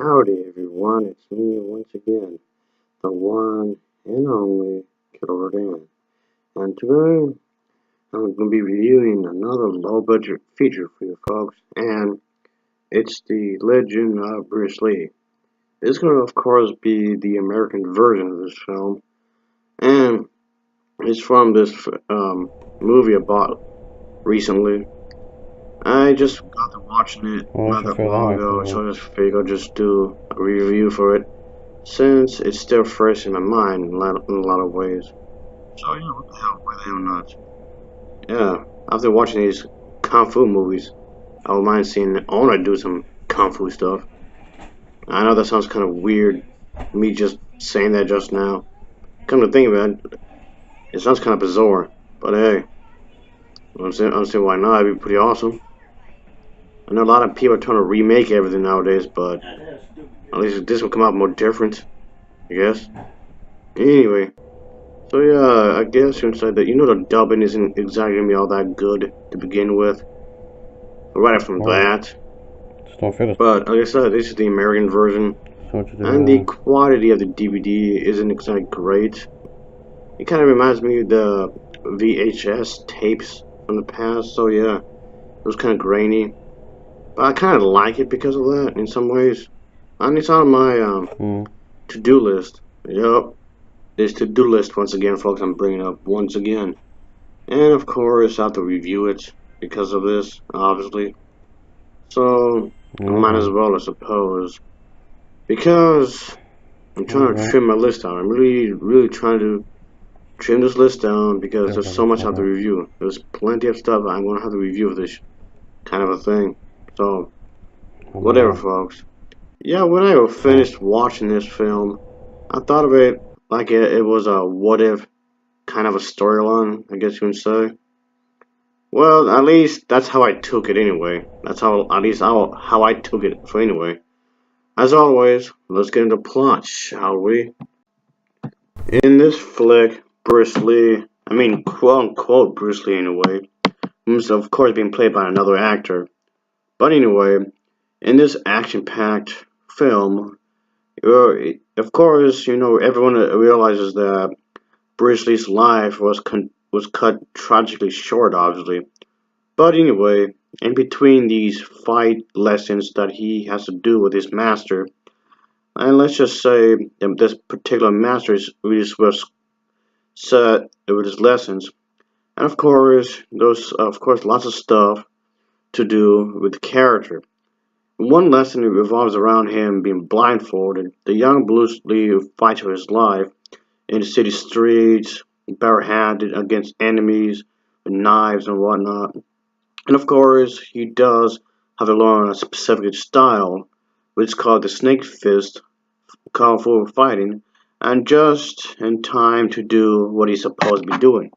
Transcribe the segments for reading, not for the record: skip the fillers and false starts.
Howdy everyone, it's me once again, the one and only Killer Dan. And today I'm going to be reviewing another low budget feature for you folks, and it's the Legend of Bruce Lee. It's going to of course be the American version of this film, and it's from this movie I bought recently. I just got to watching it not that long ago, so I just figured I'll just do a review for it, since it's still fresh in my mind in a lot of ways. So yeah, what the hell, why the hell not? Yeah, after watching these kung fu movies, I don't mind seeing Ona do some kung fu stuff. I know that sounds kind of weird, me just saying that just now. Come to think of it, it sounds kind of bizarre, but hey, I'm saying why not, it'd be pretty awesome. I know a lot of people are trying to remake everything nowadays, but at least this will come out more different, I guess. Anyway, so yeah, I guess you can say that the dubbing isn't exactly gonna be all that good to begin with. Right from that. But like I said, this is the American version, and the quality of the DVD isn't exactly great. It kind of reminds me of the VHS tapes from the past, so yeah, it was kind of grainy. But I kind of like it because of that in some ways. And it's on my to-do list. Yup, this to-do list once again, folks. I'm bringing up once again, and of course I have to review it because of this, obviously. So I might as well, I suppose, because I'm trying to trim my list down. I'm really trying to trim this list down because there's so much I have to review. There's plenty of stuff I'm going to have to review for this kind of a thing. So whatever, folks. Yeah, when I finished watching this film, I thought of it like it was a what if kind of a storyline, I guess you can say. Well, at least that's how I took it anyway. That's at least how I took it for anyway. As always, let's get into plot, shall we? In this flick, Bruce Lee, I mean quote unquote Bruce Lee in a way, who's of course being played by another actor. But anyway, in this action-packed film, of course, everyone realizes that Bruce Lee's life was cut tragically short, obviously. But anyway, in between these fight lessons that he has to do with his master, and let's just say this particular master was set with his lessons, and of course, lots of stuff to do with the character. One lesson revolves around him being blindfolded. The young Bruce Lee fights for his life in the city streets, barehanded against enemies with knives and whatnot. And of course, he does have to learn a specific style, which is called the Snake Fist Kung Fu fighting, and just in time to do what he's supposed to be doing.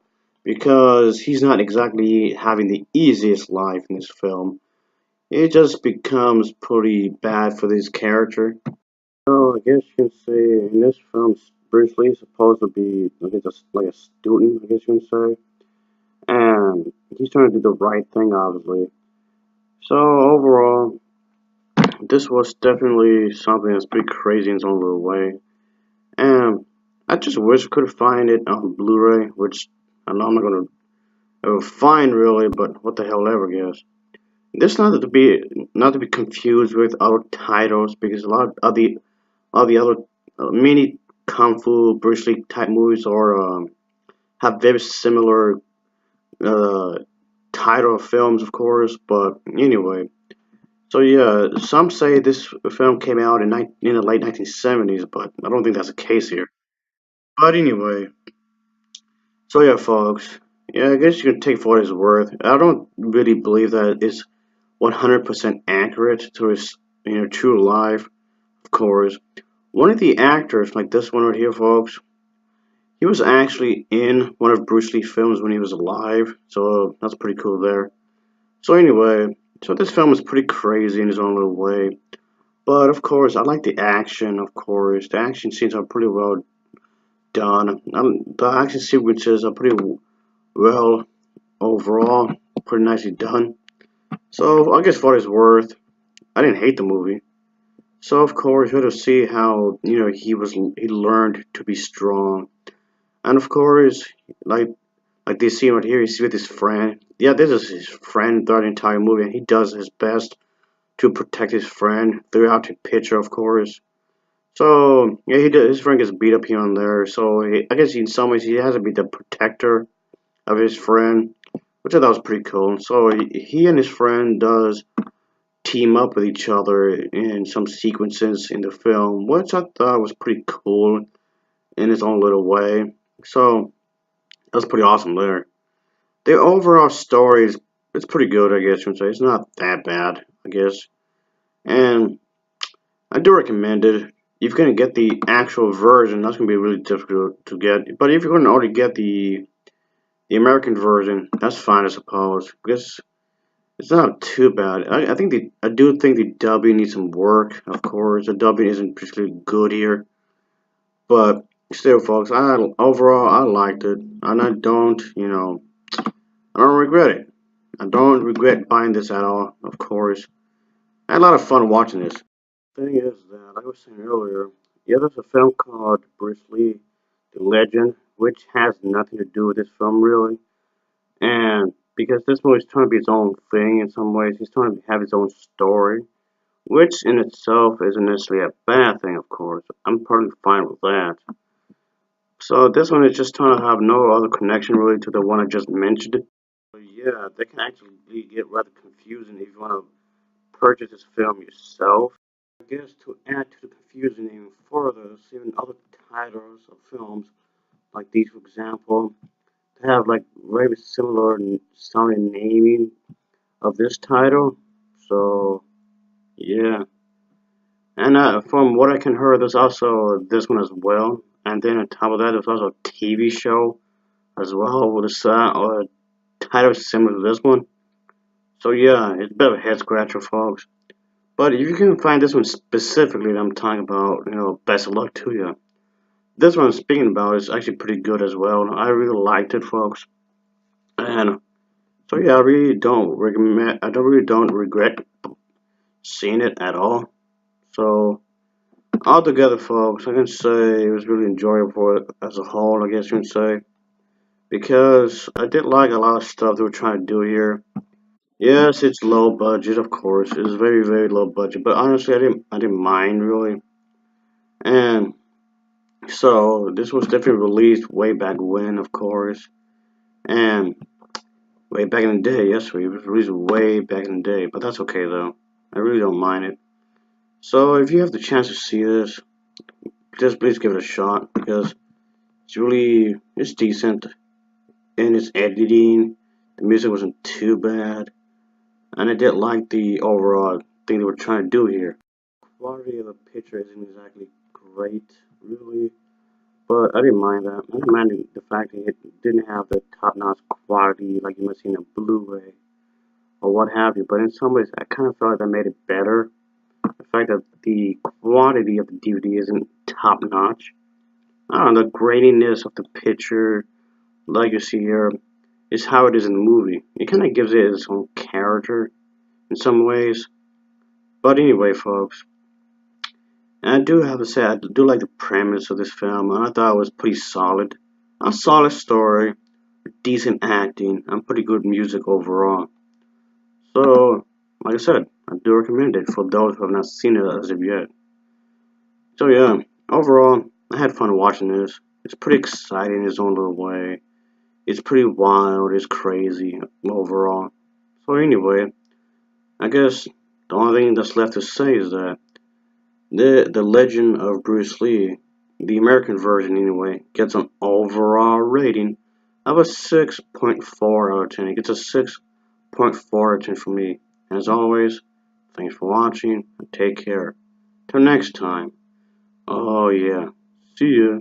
Because he's not exactly having the easiest life in this film. It just becomes pretty bad for this character. So I guess you can say in this film, Bruce Lee is supposed to be like a student, I guess you can say. And he's trying to do the right thing, obviously. So overall, this was definitely something that's pretty crazy in its own little way. And I just wish I could find it on Blu-ray, which I know I'm not gonna ever find really, but what the hell ever, guess. This not to be confused with other titles because a lot of the other mini kung fu Bruce Lee type movies are have very similar uh, title of films, of course. But anyway, so yeah, some say this film came out in the late 1970s, but I don't think that's the case here. But anyway, so yeah, folks. Yeah, I guess you can take for what it's worth. I don't really believe that it's 100% accurate to his true life, of course. One of the actors, like this one right here, folks, he was actually in one of Bruce Lee films when he was alive, so that's pretty cool there. So anyway, so this film is pretty crazy in its own little way, but of course, I like the action. Of course, the action scenes are pretty well done. The action sequences are pretty well overall, pretty nicely done. So I guess for what it's worth, I didn't hate the movie. So of course we had to see how he learned to be strong, and of course like this scene right here, he's with his friend. Yeah, this is his friend throughout the entire movie, and he does his best to protect his friend throughout the picture, of course. So yeah, his friend gets beat up here and there. So I guess in some ways he has to be the protector of his friend, which I thought was pretty cool. So he and his friend does team up with each other in some sequences in the film, which I thought was pretty cool in its own little way. So that was pretty awesome there. The overall story is it's pretty good, I guess you would say. It's not that bad, I guess. And I do recommend it. If you're gonna get the actual version, that's gonna be really difficult to get. But if you're gonna already get the American version, that's fine, I suppose, because it's not too bad. I do think the dubbing needs some work. Of course, the dubbing isn't particularly good here, but still, folks, overall I liked it, and I don't regret it. I don't regret buying this at all. Of course, I had a lot of fun watching this. Thing is that, like I was saying earlier, yeah, there's a film called Bruce Lee, The Legend, which has nothing to do with this film really. And because this movie's trying to be its own thing in some ways, he's trying to have his own story, which in itself isn't necessarily a bad thing, of course. I'm perfectly fine with that. So this one is just trying to have no other connection really to the one I just mentioned. So yeah, they can actually get rather confusing if you want to purchase this film yourself. I guess to add to the confusion even further, even other titles of films like these, for example, they have like very similar sounding naming of this title. So yeah, and from what I can hear, there's also this one as well. And then on top of that, there's also a TV show as well with a title similar to this one. So yeah, it's a bit of a head scratcher, folks. But if you can find this one specifically that I'm talking about, best of luck to you. This one I'm speaking about is actually pretty good as well. I really liked it, folks. And so yeah, I really don't recommend. I don't really don't regret seeing it at all. So altogether, folks, I can say it was really enjoyable for it as a whole. I guess you can say because I did like a lot of stuff they were trying to do here. Yes, it's low budget, of course. It's very very low budget, but honestly, I didn't mind really. And so this was definitely released way back when, of course, and way back in the day. Yes, it was released way back in the day, but that's okay though. I really don't mind it. So if you have the chance to see this, just please give it a shot because it's decent in its editing. The music wasn't too bad, and I did like the overall thing they were trying to do here. Quality of the picture isn't exactly great, really. But I didn't mind that. I didn't mind the fact that it didn't have the top-notch quality like you might see in a Blu-ray or what have you. But in some ways, I kind of felt like that made it better. The fact that the quality of the DVD isn't top-notch. I don't know, the graininess of the picture, like you see here, is how it is in the movie. It kind of gives it its own character in some ways. But anyway, folks, and I do have to say, I do like the premise of this film, and I thought it was pretty solid. A solid story, decent acting, and pretty good music overall. So, like I said, I do recommend it for those who have not seen it as of yet. So yeah, overall, I had fun watching this. It's pretty exciting in its own little way. It's pretty wild, it's crazy overall. So anyway, I guess the only thing that's left to say is that the Legend of Bruce Lee, the American version anyway, gets an overall rating of a 6.4 out of 10. It gets a 6.4 out of 10 for me. And as always, thanks for watching and take care. Till next time. Oh yeah. See ya.